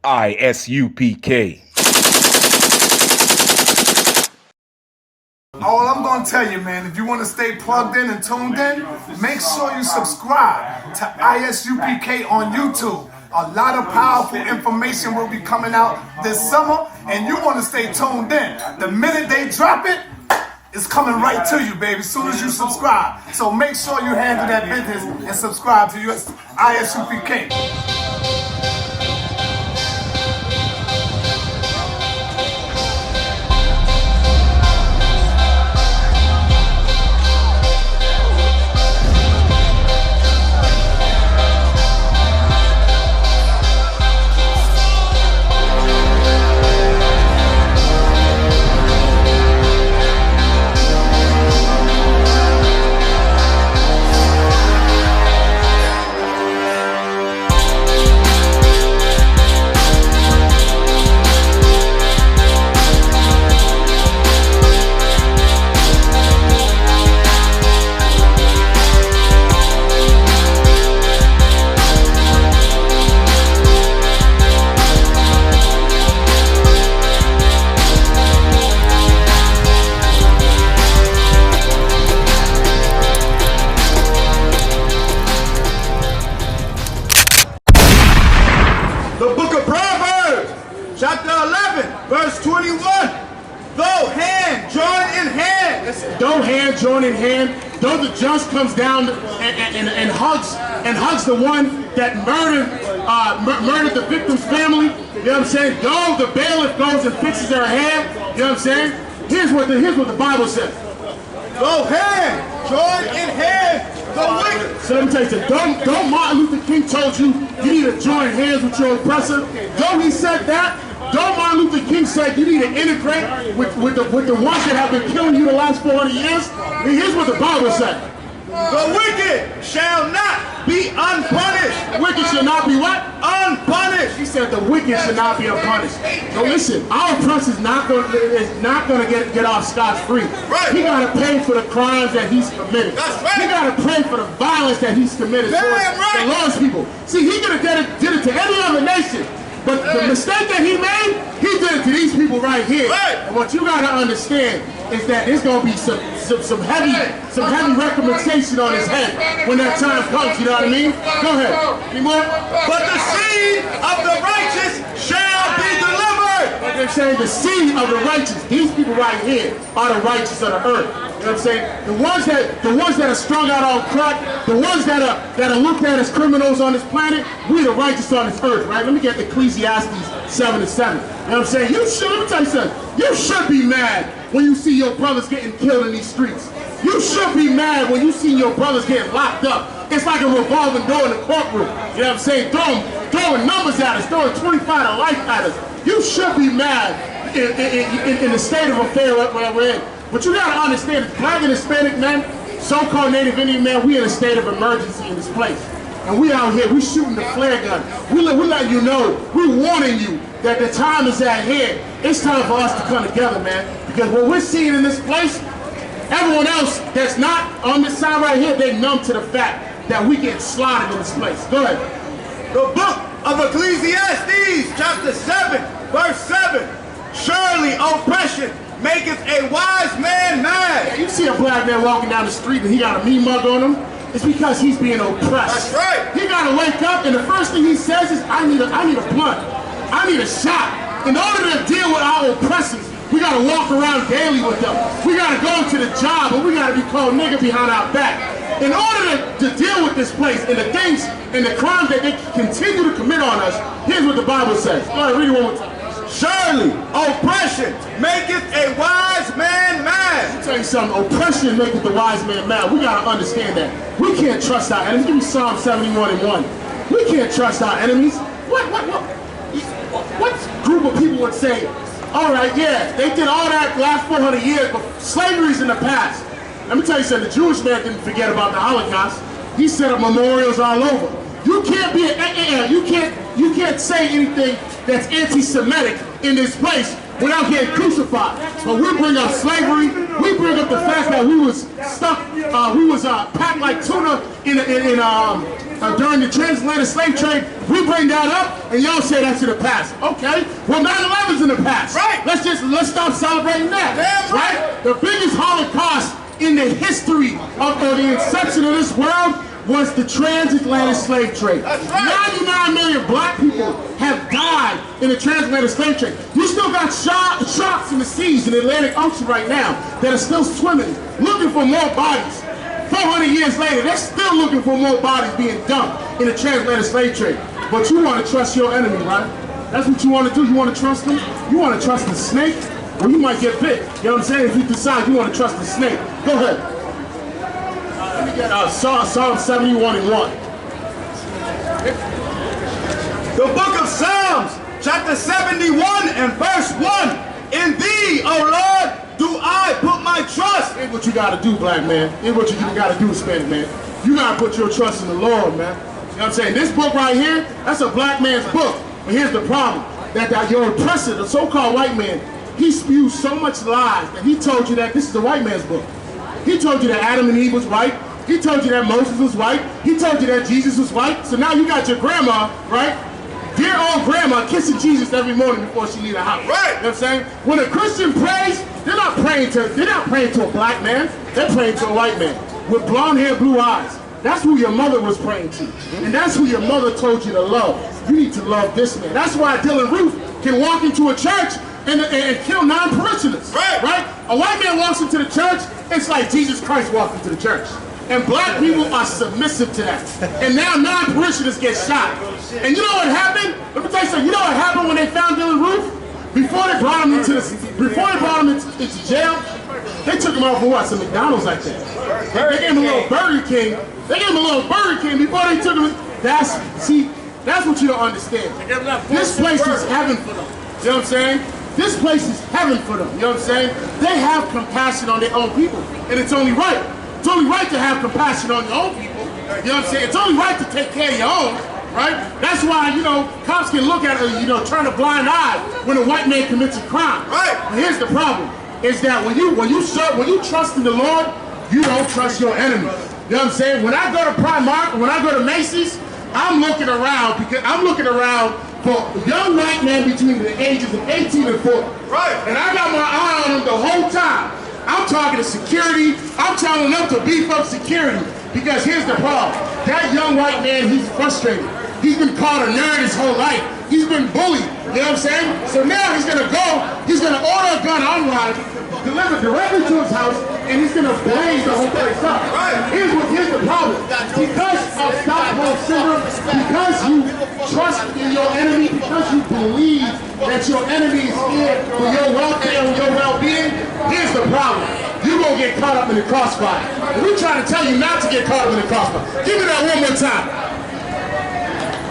I.S.U.P.K. All I'm going to tell you, man, if you want to stay plugged in and tuned in, make sure you subscribe to I.S.U.P.K. on YouTube. A lot of powerful information will be coming out this summer, and you want to stay tuned in. The minute they drop it, it's coming right to you, baby, as soon as you subscribe. So make sure you handle that business and subscribe to I.S.U.P.K. The book of Proverbs, chapter 11, verse 21. Though hand join in hand. Though hand join in hand. Though the just comes down and hugs the one that murdered the victim's family. You know what I'm saying? Though the bailiff goes and fixes her hair. You know what I'm saying? Here's what the Bible says. Though hand join in hand. So let me tell you something. Don't Martin Luther King told you you need to join hands with your oppressor? Though he said that, don't Martin Luther King said you need to integrate with the ones that have been killing you the last 400 years? And here's what the Bible said. The wicked shall not be unpunished. The wicked shall not be what? Unpunished. He said the wicked shall not be unpunished. So listen, our oppressor is not going to get off scot-free. Right. He got to pay for the crimes that he's committed. That's right. He got to pay for the violence that he's committed towards the lost people. See, he could have did it to any other nation. But the mistake that he made, he did it to these people right here. Right. And what you got to understand is that there's going to be some heavy recommendation on his head when that time comes. You know what I mean? Go ahead. Any more? But the seed of the righteous shall be delivered. But they're saying the seed of the righteous. These people right here are the righteous of the earth. You know what I'm saying? The ones that are strung out on crack, the ones that are looked at as criminals on this planet, we the righteous on this earth, right? Let me get Ecclesiastes 7:7. You know what I'm saying? Let me tell you something. You should be mad when you see your brothers getting killed in these streets. You should be mad when you see your brothers getting locked up. It's like a revolving door in the courtroom. You know what I'm saying? Throwing numbers at us, throwing 25 to life at us. You should be mad in the state of affair where we're in. But you gotta understand, Black and Hispanic men, so-called Native Indian men, we in a state of emergency in this place. And we out here, we shooting the flare gun. We letting you know, we warning you that the time is at hand. It's time for us to come together, man. Because what we're seeing in this place, everyone else that's not on this side right here, they numb to the fact that we get slaughtered in this place. Go ahead. The book of Ecclesiastes, chapter 7, verse 7. Surely oppression maketh a wise man mad. Yeah, you see a black man walking down the street and he got a mean mug on him, it's because he's being oppressed. That's right. He gotta wake up and the first thing he says is, I need a blunt. I need a shot. In order to deal with our oppressors, we gotta walk around daily with them. We gotta go to the job and we gotta be called nigga behind our back. In order to deal with this place and the things and the crimes that they continue to commit on us, here's what the Bible says. Go ahead, read it one more time. Surely oppression maketh a wise man mad. Let me tell you something, oppression maketh the wise man mad. We gotta understand that. We can't trust our enemies. Give me Psalm 71:1. We can't trust our enemies. What group of people would say, all right, yeah, they did all that last 400 years, but slavery's in the past. Let me tell you something, the Jewish man didn't forget about the Holocaust. He set up memorials all over. You can't be you can't say anything that's anti-Semitic in this place without getting crucified. But we bring up slavery, we bring up the fact that we was stuck, we was packed like tuna in during the transatlantic slave trade, we bring that up, and y'all say that's in the past. Okay, well 9/11's in the past. Right. Let's stop celebrating that. Damn right. The biggest Holocaust in the history of the inception of this world was the transatlantic slave trade. That's right. 99 million black people have died in the transatlantic slave trade. You still got sharks in the seas in the Atlantic Ocean right now that are still swimming, looking for more bodies. 400 years later, they're still looking for more bodies being dumped in the transatlantic slave trade. But you want to trust your enemy, right? That's what you want to do. You want to trust them? You want to trust the snake? Well, you might get bit. You know what I'm saying? If you decide you want to trust the snake. Go ahead. Let me get Psalm 71:1. The book of Psalms, chapter 71 and verse 1. In thee, O Lord, do I put my trust. Here's what you got to do, black man. Here's what you got to do, Hispanic man. You got to put your trust in the Lord, man. You know what I'm saying? This book right here, that's a black man's book. But here's the problem. That your oppressor, the so-called white man, he spews so much lies that he told you that this is the white man's book. He told you that Adam and Eve was white. He told you that Moses was white. He told you that Jesus was white. So now you got your grandma, right? Dear old grandma kissing Jesus every morning before she leaves the house. Right. You know what I'm saying? When a Christian prays, they're not praying to a black man. They're praying to a white man with blonde hair, blue eyes. That's who your mother was praying to. And that's who your mother told you to love. You need to love this man. That's why Dylan Roof can walk into a church and kill 9 parishioners. Right. A white man walks into the church, it's like Jesus Christ walked into the church. And black people are submissive to that. And now 9 parishioners get shot. And you know what happened? Let me tell you something. You know what happened when they found Dylan Roof? Before they brought him into jail, they took him out for what? Some McDonald's like that. They gave him a little Burger King. They gave him a little Burger King before they took him. That's what you don't understand. This place is heaven for them. You know what I'm saying? This place is heaven for them. You know what I'm saying? They have compassion on their own people. And it's only right. It's only right to have compassion on your own people. You know what I'm saying? It's only right to take care of your own. Right? That's why, cops can look at it, turn a blind eye when a white man commits a crime. Right. But here's the problem, is that when you trust in the Lord, you don't trust your enemy. You know what I'm saying? When I go to Primark, when I go to Macy's, I'm looking around for young white men between the ages of 18 and 40. Right. And I got my eye on them the whole time. I'm talking to security. I'm telling them to beef up security. Because here's the problem. That young white man, he's frustrated. He's been called a nerd his whole life. He's been bullied. You know what I'm saying? So now he's going to order a gun online, deliver directly to his house, and he's going to blaze the whole place up. Right. Here's the problem. Because of Stockholm syndrome, because you trust in your enemy, because you believe that your enemy is here for your welfare and your well-being, here's the problem. You're going to get caught up in the crossfire. And we're trying to tell you not to get caught up in the crossfire. Give me that one more time.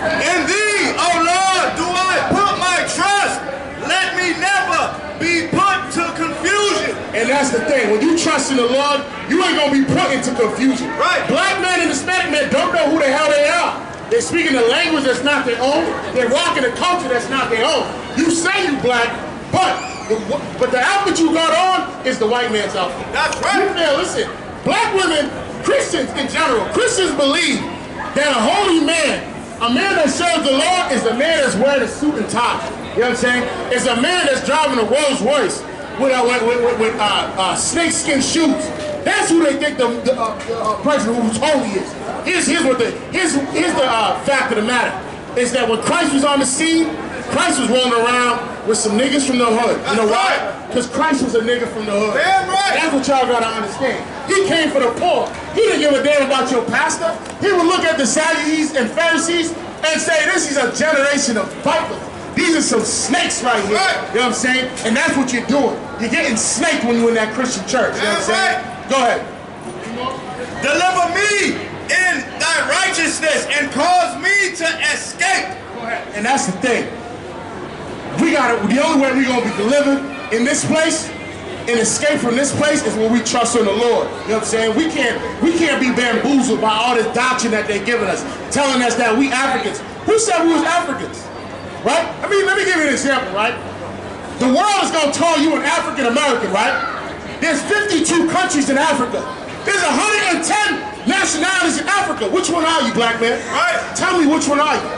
In thee, O Lord, do I put my trust. Let me never be put to confusion. And that's the thing. When you trust in the Lord, you ain't going to be put into confusion. Right. Black men and Hispanic men don't know who the hell they are. They're speaking a language that's not their own. They're walking a culture that's not their own. You say you black, but the outfit you got on is the white man's outfit. That's right. Listen, black women, Christians in general, Christians believe that a holy man, a man that serves the Lord, is a man that's wearing a suit and tie. You know what I'm saying? It's a man that's driving a Rolls Royce with snakeskin shoes. That's who they think the person who's holy is. Here's the fact of the matter, is that when Christ was on the scene, Christ was rolling around with some niggas from the hood. You know why? Because Christ was a nigga from the hood. Damn right. That's what y'all gotta understand. He came for the poor. He didn't give a damn about your pastor. He would look at the Sadducees and Pharisees and say, this is a generation of vipers. These are some snakes right here. Right. You know what I'm saying? And that's what you're doing. You're getting snaked when you're in that Christian church. You know what I'm saying? Right. Go ahead. Deliver me in thy righteousness and cause me to escape. Go ahead. And that's the thing. The only way we're going to be delivered in this place and escape from this place is when we trust in the Lord. You know what I'm saying? We can't be bamboozled by all this doctrine that they're giving us, telling us that we Africans. Who said we was Africans? Right? I mean, let me give you an example, right? The world is going to call you an African American, right? There's 52 countries in Africa. There's 110 nationalities in Africa. Which one are you, black man? Right. Tell me which one are you?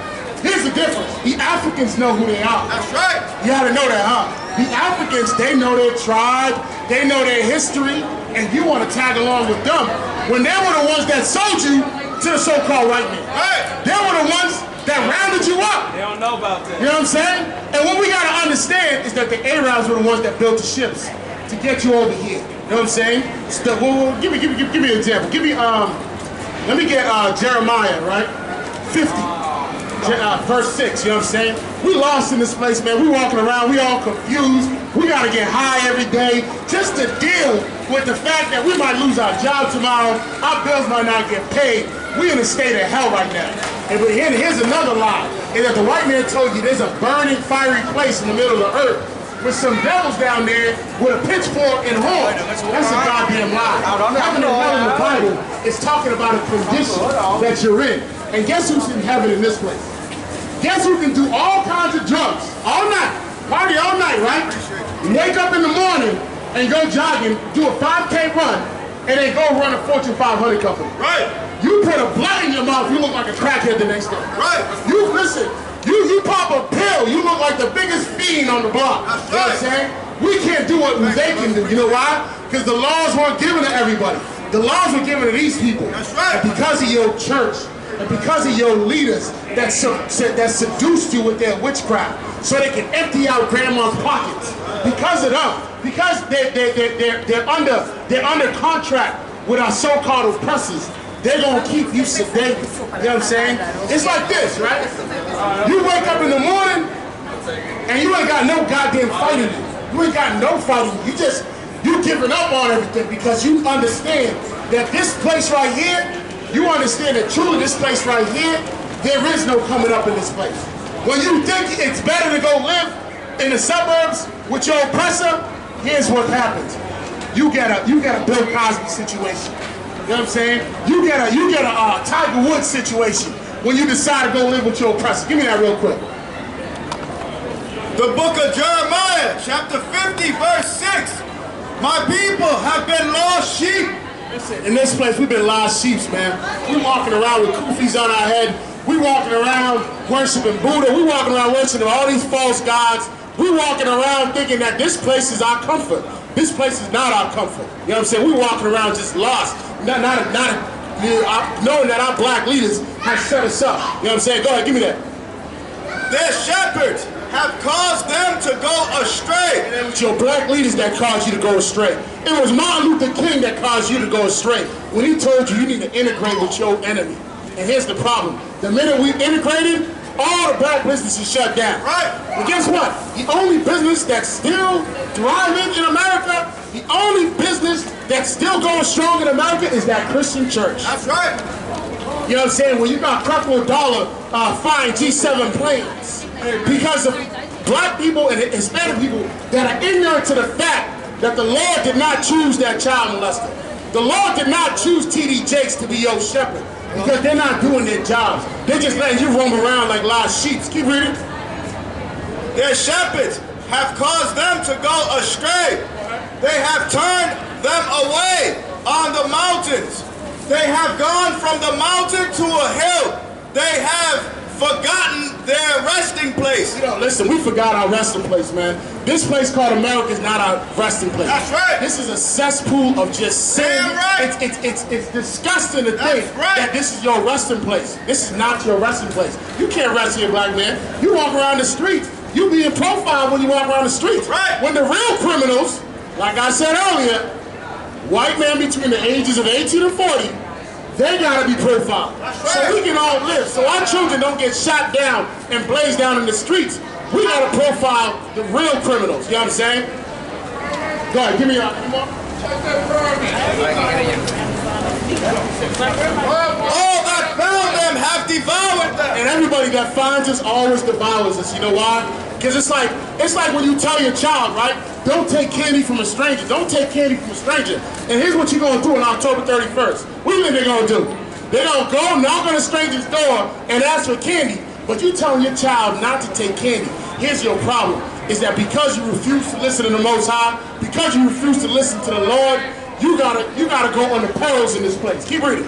Here's the difference. The Africans know who they are. That's right. You gotta know that, huh? The Africans, they know their tribe, they know their history, and you want to tag along with them when they were the ones that sold you to the so-called white man. Right. They were the ones that rounded you up. They don't know about that. You know what I'm saying? And what we gotta understand is that the Arabs were the ones that built the ships to get you over here. You know what I'm saying? So, well, give me an example. Give me let me get Jeremiah, right? 50. Verse 6, you know what I'm saying? We lost in this place, man. We walking around, we all confused. We gotta get high every day just to deal with the fact that we might lose our job tomorrow, our bills might not get paid. We in a state of hell right now. And here's another lie, is that the white man told you there's a burning, fiery place in the middle of the earth with some devils down there with a pitchfork and horns. That's a goddamn lie. Heaven and hell in the Bible is talking about a condition that you're in. And guess who's in heaven in this place? Guess who can do all kinds of drugs all night, party all night, right? Wake up in the morning and go jogging, do a 5K run, and then go run a Fortune 500 company. Right. You put a blunt in your mouth, you look like a crackhead the next day. Right. You listen, you pop a pill, you look like the biggest fiend on the block. That's You know what I'm saying? We can't do what they can do. You know why? Because the laws weren't given to everybody. The laws were given to these people. That's right. And because of your church, and because of your leaders that seduced you with their witchcraft, so they can empty out grandma's pockets. Because of them, because they're under contract with our so-called oppressors, they're gonna keep you sedated. You know what I'm saying? It's like this, right? You wake up in the morning and you ain't got no goddamn fight in you. You ain't got no fight in you. You giving up on everything because you understand that this place right here, you understand that truly this place right here, there is no coming up in this place. When you think it's better to go live in the suburbs with your oppressor, here's what happens. You get a Bill Cosby situation. You know what I'm saying? You get a Tiger Woods situation when you decide to go live with your oppressor. Give me that real quick. The book of Jeremiah, chapter 50, verse 6. My people have been lost sheep. Listen, in this place, we've been lost sheep, man. We walking around with kufis on our head. We walking around worshiping Buddha. We walking around worshiping all these false gods. We walking around thinking that this place is our comfort. This place is not our comfort. You know what I'm saying? We walking around just lost. Knowing that our black leaders have set us up. You know what I'm saying? Go ahead, give me that. Their shepherds have caused them to go astray. And it was your black leaders that caused you to go astray. It was Martin Luther King that caused you to go astray when he told you need to integrate with your enemy. And here's the problem. The minute we integrated, all the black businesses shut down. Right. But guess what? The only business that's still thriving in America, the only business that's still going strong in America is that Christian church. That's right. You know what I'm saying? When you got $2 flying G7 planes because of black people and Hispanic people that are ignorant to the fact that the Lord did not choose that child molester. The Lord did not choose T.D. Jakes to be your shepherd because they're not doing their jobs. They're just letting you roam around like lost sheep. Keep reading. Their shepherds have caused them to go astray. They have turned them away on the mountains. They have gone from the mountain to a hill. They have forgotten their resting place. You know, listen, we forgot our resting place, man. This place called America is not our resting place. That's right. This is a cesspool of just sin. Damn right. It's disgusting to think right. that this is your resting place. This is not your resting place. You can't rest here, black man. You walk around the streets. You being profiled when you walk around the streets. Right. When the real criminals, like I said earlier, white men between the ages of 18 and 40, they gotta be profiled. That's So right. we can all live. So our children don't get shot down and blazed down in the streets. We gotta profile the real criminals. You know what I'm saying? Go ahead, give me a more. All that found them have devoured them. And everybody that finds us always devours us. You know why? Because it's like when you tell your child, right? Don't take candy from a stranger. Don't take candy from a stranger. And here's what you're going to do on October 31st. What do you think they're going to do? They're going to go knock on a stranger's door and ask for candy. But you're telling your child not to take candy. Here's your problem. Is that because you refuse to listen to the Most High, because you refuse to listen to the Lord, you gotta go under perils in this place. Keep reading.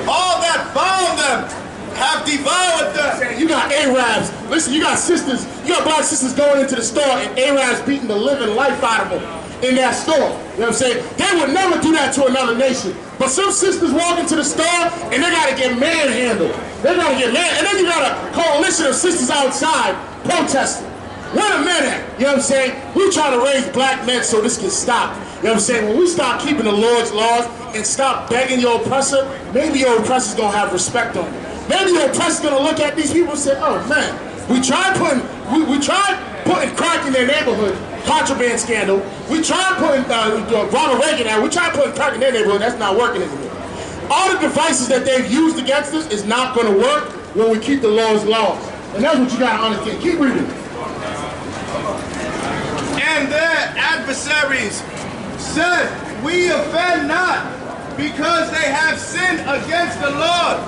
All that found them have devoured them. You got Arabs. Listen, you got sisters. You got black sisters going into the store and Arabs beating the living life out of them in that store. You know what I'm saying? They would never do that to another nation. But some sisters walk into the store and they got to get manhandled. They got to get and then you got a coalition of sisters outside protesting. Where the men at? You know what I'm saying? We trying to raise black men so this can stop. You know what I'm saying? When we start keeping the Lord's laws and stop begging your oppressor, maybe your oppressor's going to have respect on you. Maybe your oppressor's going to look at these people and say, oh man, we tried putting crack in their neighborhood, contraband scandal. We tried putting Ronald Reagan out. We tried putting crack in their neighborhood. That's not working anymore. All the devices that they've used against us is not going to work when we keep the Lord's laws. And that's what you got to understand. Keep reading. And their adversaries said, we offend not, because they have sinned against the Lord,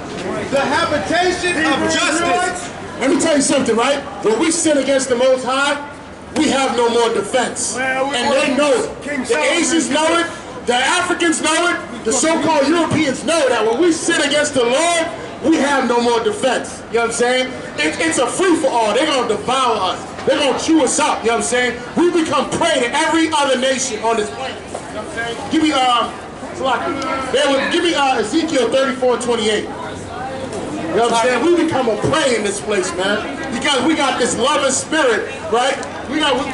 the habitation of justice. Let me tell you something, right? When we sin against the Most High, we have no more defense. And they know it. The Asians know it. The Africans know it. The so-called Europeans know that when we sin against the Lord, we have no more defense. You know what I'm saying? It's a free-for-all. They're going to devour us. They're going to chew us up. You know what I'm saying? We become prey to every other nation on this planet. You know what I'm saying? Give me Ezekiel 34:28. You know what I'm saying? We become a prey in this place, man. Because we got this loving spirit, right?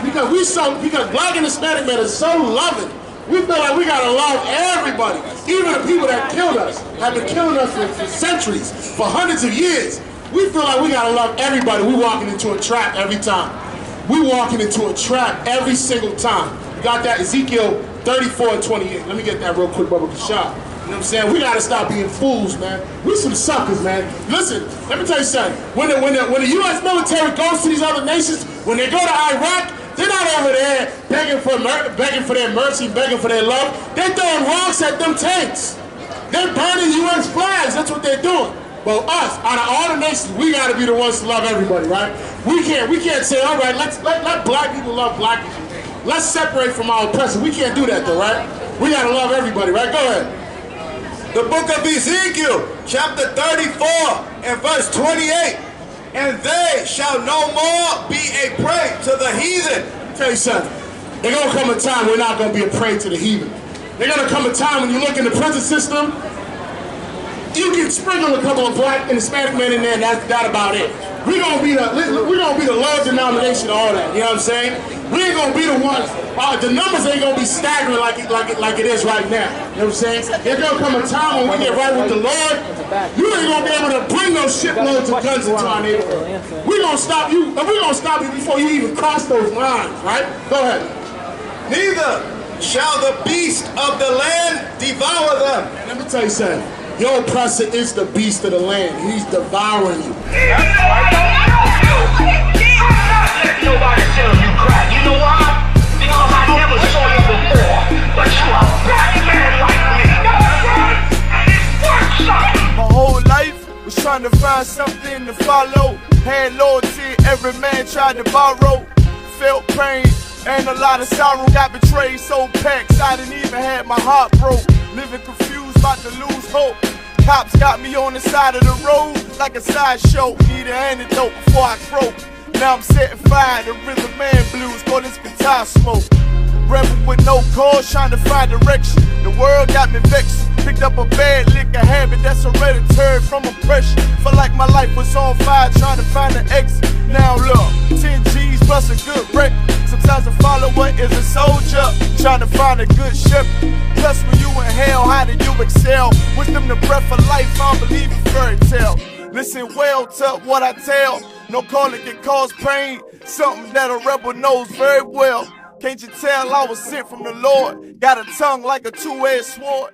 Because black and Hispanic men are so loving. We feel like we gotta love everybody. Even the people that killed us have been killing us for centuries, for hundreds of years. We feel like we gotta love everybody. We walking into a trap every time. We walking into a trap every single time. You got that? Ezekiel 34:28. Let me get that real quick, Bubba Kashab. You know what I'm saying? We gotta stop being fools, man. We some suckers, man. Listen, let me tell you something. When the U.S. military goes to these other nations, when they go to Iraq, they're not over there begging for their mercy, begging for their love. They're throwing rocks at them tanks. They're burning U.S. flags. That's what they're doing. Well, us, out of all the nations, we got to be the ones to love everybody, right? We can't say, all right, let black people love black people. Let's separate from our oppressor. We can't do that, though, right? We got to love everybody, right? Go ahead. The book of Ezekiel, chapter 34 and verse 28. And they shall no more be a prey to the heathen. Let me tell you something. There's going to come a time we're not going to be a prey to the heathen. There's going to come a time when you look in the prison system, you can sprinkle a couple of black and Hispanic men in there, and that's about it. We're gonna be the low denomination of all that. You know what I'm saying? We ain't gonna be the ones. The numbers ain't gonna be staggering like it is right now. You know what I'm saying? There's gonna come a time when we get right with the Lord. You ain't gonna be able to bring those shiploads of guns into our neighborhood. We're gonna stop you. We're gonna stop you before you even cross those lines. Right? Go ahead. Neither shall the beast of the land devour them. And let me tell you something. Your oppressor is the beast of the land. He's devouring you. Nobody tell you crack. You know why? Because I never saw you before. But you a black man like me. And it works, son. My whole life was trying to find something to follow. Had loyalty, every man tried to borrow. Felt pain and a lot of sorrow. Got betrayed, sold packs. I didn't even have my heart broke. Living confused, about to lose hope. Cops got me on the side of the road like a sideshow. Need an antidote before I croak. Now I'm setting fire to rhythm man blues, call this guitar smoke. Rebel with no cause, trying to find direction. The world got me vexed. Picked up a bad liquor habit that's hereditary from oppression. Felt like my life was on fire, trying to find an exit. Now look, 10 G's plus a good wreck. Sometimes a follower is a soldier, trying to find a good shepherd. Plus when you in hell, how do you excel? Wisdom the breath of life, I don't believe in fairy tale. Listen well to what I tell. No calling can cause pain. Something that a rebel knows very well. Can't you tell I was sent from the Lord? Got a tongue like a two-edged sword.